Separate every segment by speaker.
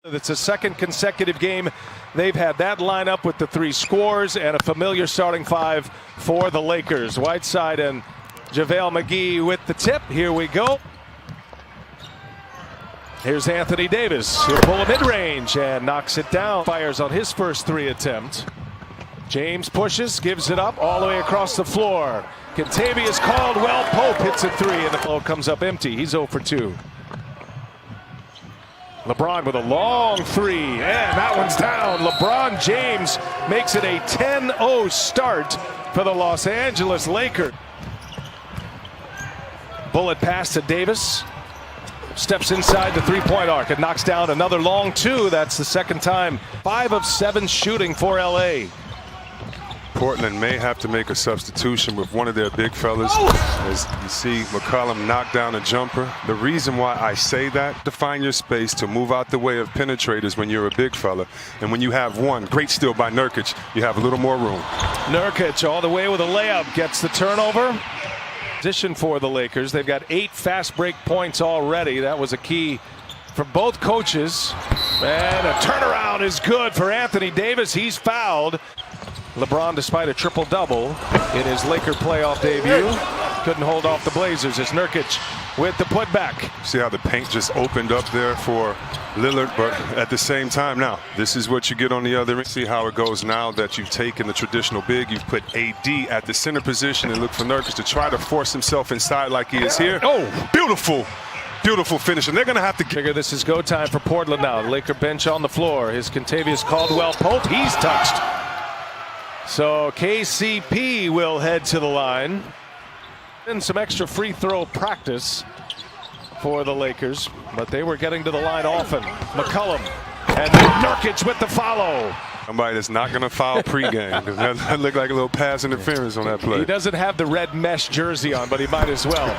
Speaker 1: It's a second consecutive game they've had that lineup with the 3 scores and a familiar starting 5 for the Lakers. Whiteside and JaVale McGee with the tip. Here we go. Here's Anthony Davis. He'll pull a mid-range and knocks it down. Fires on his first 3 attempt. James pushes, gives it up all the way across the floor. Kentavious Caldwell Pope hits a 3 and the flow comes up empty. He's 0 for 2. LeBron with a long 3, and that one's down. LeBron James makes it a 10-0 start for the Los Angeles Lakers. Bullet pass to Davis. Steps inside the 3-point arc and knocks down another long 2. That's the second time. 5 of 7 shooting for LA.
Speaker 2: Portland may have to make a substitution with one of their big fellas. As you see McCollum knock down a jumper. The reason why I say that, to find your space, to move out the way of penetrators when you're a big fella. And when you have one, great steal by Nurkic, you have a little more room.
Speaker 1: Nurkic all the way with a layup, gets the turnover. Position for the Lakers. They've got 8 fast break points already. That was a key for both coaches. And a turnaround is good for Anthony Davis. He's fouled. LeBron, despite a triple-double in his Laker playoff debut, couldn't hold off the Blazers as Nurkic with the putback.
Speaker 2: See how the paint just opened up there for Lillard, but at the same time, now, this is what you get on the other end. See how it goes now that you've taken the traditional big. You've put AD at the center position and look for Nurkic to try to force himself inside like he is here. Oh, beautiful. Beautiful finish, and they're going to have to
Speaker 1: figure this is go time for Portland now. The Laker bench on the floor. His Kentavious Caldwell Pope, he's touched. So KCP will head to the line. And some extra free throw practice for the Lakers, but they were getting to the line often. McCollum and Nurkic with the follow.
Speaker 2: Somebody that's not going to foul pregame. That looked like a little pass interference on that play.
Speaker 1: He doesn't have the red mesh jersey on, but he might as well.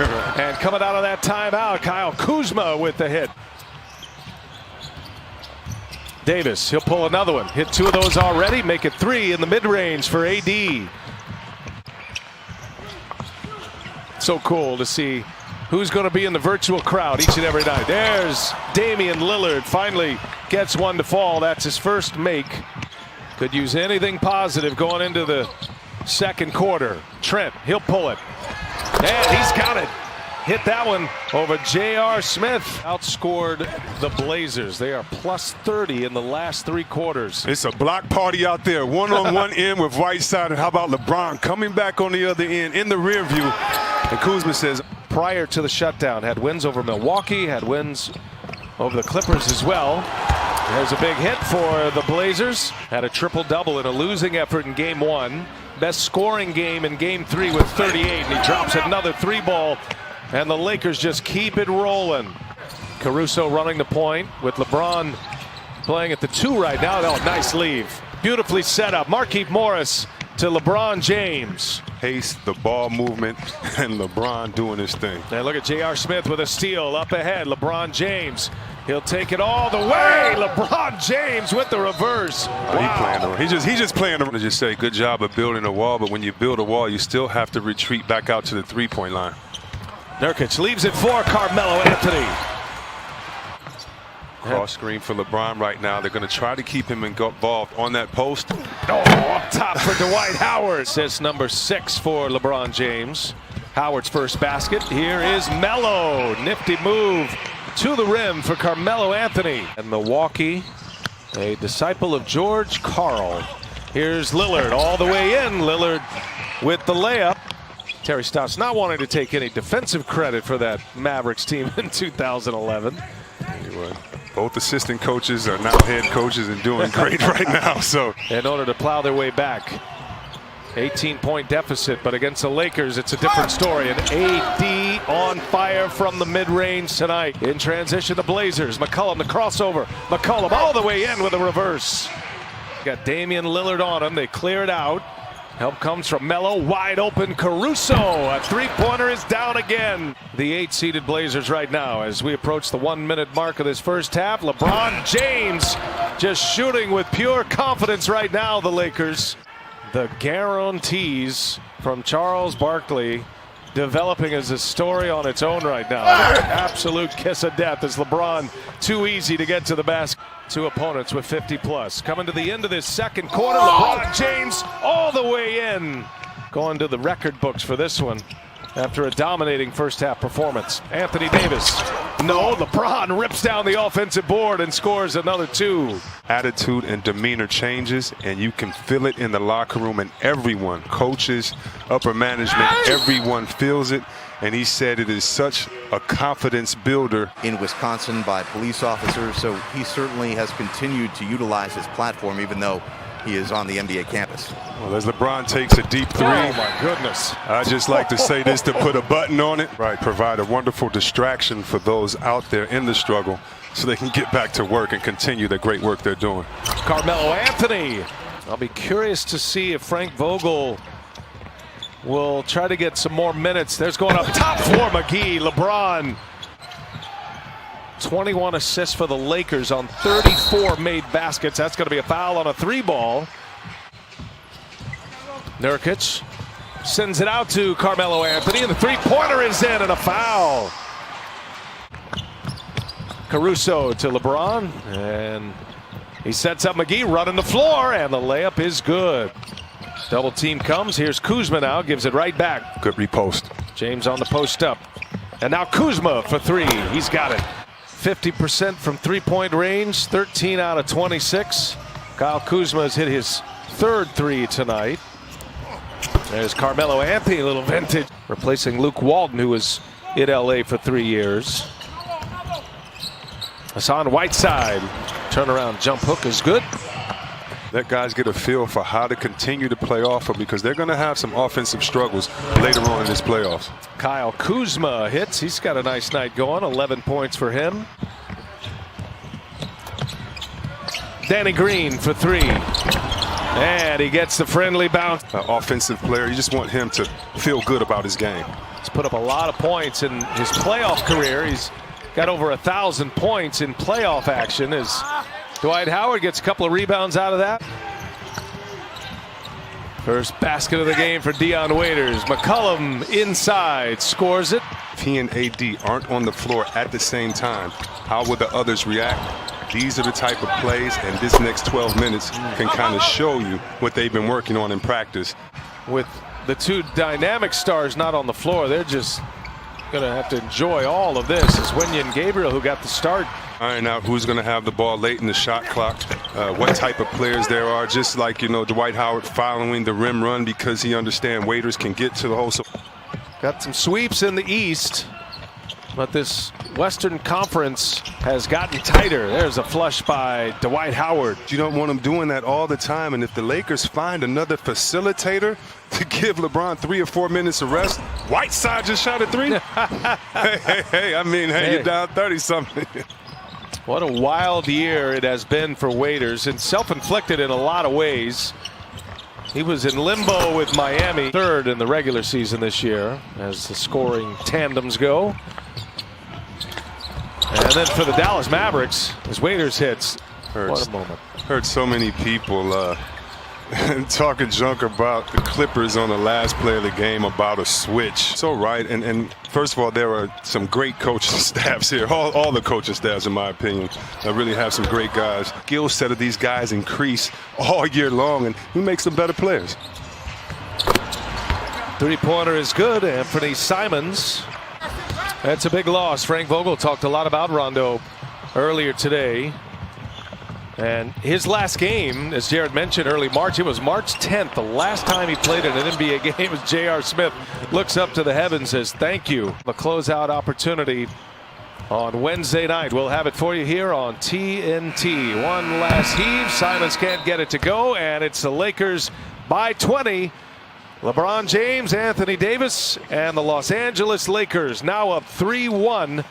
Speaker 1: And coming out of that timeout, Kyle Kuzma with the hit. Davis, he'll pull another one. Hit 2 of those already, make it 3 in the mid-range for AD. So cool to see who's going to be in the virtual crowd each and every night. There's Damian Lillard, finally gets one to fall. That's his first make. Could use anything positive going into the second quarter. Trent, he'll pull it. And he's got it. Hit that one over J.R. Smith. Outscored the Blazers. They are plus 30 in the last 3 quarters.
Speaker 2: It's a block party out there. One on one end with Whiteside. And how about LeBron coming back on the other end in the rear view? And Kuzma says,
Speaker 1: prior to the shutdown, had wins over Milwaukee, had wins over the Clippers as well. There's a big hit for the Blazers. Had a triple-double in a losing effort in Game 1. Best scoring game in Game 3 with 38. And he drops another 3-ball. And the Lakers just keep it rolling. Caruso running the point with LeBron playing at the 2 right now. Oh, nice leave. Beautifully set up. Markieff Morris to LeBron James.
Speaker 2: Pace, the ball movement, and LeBron doing his thing.
Speaker 1: And look at J.R. Smith with a steal up ahead. LeBron James. He'll take it all the way. LeBron James with the reverse. Wow.
Speaker 2: He's just playing around. To just say good job of building a wall, but when you build a wall, you still have to retreat back out to the 3-point line.
Speaker 1: Nurkic leaves it for Carmelo Anthony.
Speaker 2: Cross screen for LeBron right now. They're going to try to keep him involved on that post.
Speaker 1: Oh, up top for Dwight Howard. Says number 6 for LeBron James. Howard's first basket. Here is Melo. Nifty move to the rim for Carmelo Anthony. And Milwaukee, a disciple of George Karl. Here's Lillard all the way in. Lillard with the layup. Terry Stotts not wanting to take any defensive credit for that Mavericks team in 2011.
Speaker 2: Anyway, both assistant coaches are now head coaches and doing great right now. So
Speaker 1: in order to plow their way back, 18-point deficit, but against the Lakers, it's a different story. And AD on fire from the mid-range tonight. In transition, the Blazers. McCollum, the crossover. McCollum all the way in with a reverse. Got Damian Lillard on him. They clear it out. Help comes from Melo, wide open Caruso. A 3-pointer is down again. The 8-seeded Blazers right now as we approach the 1-minute mark of this first half. LeBron James just shooting with pure confidence right now, the Lakers. The guarantees from Charles Barkley developing as a story on its own right now. Absolute kiss of death as LeBron too easy to get to the basket. Two opponents with 50+. Coming to the end of this second quarter, LeBron James all the way in. Going to the record books for this one after a dominating first half performance. Anthony Davis. No, LeBron rips down the offensive board and scores another two.
Speaker 2: Attitude and demeanor changes, and you can feel it in the locker room, and everyone, coaches, upper management, everyone feels it. And he said it is such a confidence builder.
Speaker 3: In Wisconsin by police officers, so he certainly has continued to utilize his platform even though he is on the NBA campus.
Speaker 2: Well, as LeBron takes a deep three.
Speaker 1: Oh my goodness.
Speaker 2: I just like to say this to put a button on it. Right, provide a wonderful distraction for those out there in the struggle so they can get back to work and continue the great work they're doing.
Speaker 1: Carmelo Anthony. I'll be curious to see if Frank Vogel will try to get some more minutes. There's going up top for McGee. LeBron. 21 assists for the Lakers on 34 made baskets. That's going to be a foul on a three ball. Nurkic sends it out to Carmelo Anthony, and the three-pointer is in, and a foul. Caruso to LeBron, and he sets up McGee running the floor, and the layup is good. Double team comes. Here's Kuzma now, gives it right back.
Speaker 2: Good repost.
Speaker 1: James on the post up. And now Kuzma for three. He's got it. 50% from three-point range, 13 out of 26. Kyle Kuzma has hit his third three tonight. There's Carmelo Anthony, a little vintage. Replacing Luke Walton, who was in LA for 3 years. Hassan Whiteside. Turnaround jump hook is good.
Speaker 2: Let guys get a feel for how to continue to play off of, because they're going to have some offensive struggles later on in this playoffs.
Speaker 1: Kyle Kuzma hits. He's got a nice night going. 11 points for him. Danny Green for three. And he gets the friendly bounce.
Speaker 2: Offensive player, you just want him to feel good about his game.
Speaker 1: He's put up a lot of points in his playoff career. He's got over 1,000 points in playoff action as Dwight Howard gets a couple of rebounds out of that. First basket of the game for Dion Waiters. McCollum inside, scores it.
Speaker 2: If he and AD aren't on the floor at the same time, how will the others react? These are the type of plays, and this next 12 minutes can kind of show you what they've been working on in practice.
Speaker 1: With the two dynamic stars not on the floor, they're just going to have to enjoy all of this. It's Wenyen and Gabriel who got the start.
Speaker 2: Iron out who's going to have the ball late in the shot clock, what type of players there are, just like, you know, Dwight Howard following the rim run because he understands Waiters can get to the hole. So
Speaker 1: got some sweeps in the East, but this Western Conference has gotten tighter. There's a flush by Dwight Howard.
Speaker 2: You don't want him doing that all the time, and if the Lakers find another facilitator to give LeBron 3 or 4 minutes of rest, Whiteside just shot a three. hey, I mean, you're down 30-something.
Speaker 1: What a wild year it has been for Waiters, and self-inflicted in a lot of ways. He was in limbo with Miami, third in the regular season this year as the scoring tandems go. And then for the Dallas Mavericks, as Waiters hits, what a moment.
Speaker 2: Heard so many people talking junk about the Clippers on the last play of the game about a switch. So right, and first of all, there are some great coaching staffs here. All the coaching staffs, in my opinion, really have some great guys. Skill set of these guys increase all year long, and he makes them better players.
Speaker 1: Three-pointer is good. Anthony Simons. That's a big loss. Frank Vogel talked a lot about Rondo earlier today. And his last game, as Jared mentioned, early March, it was March 10th. The last time he played in an NBA game was J.R. Smith. Looks up to the heavens, says thank you. A closeout opportunity on Wednesday night. We'll have it for you here on TNT. One last heave. Simons can't get it to go, and it's the Lakers by 20. LeBron James, Anthony Davis, and the Los Angeles Lakers now up 3-1.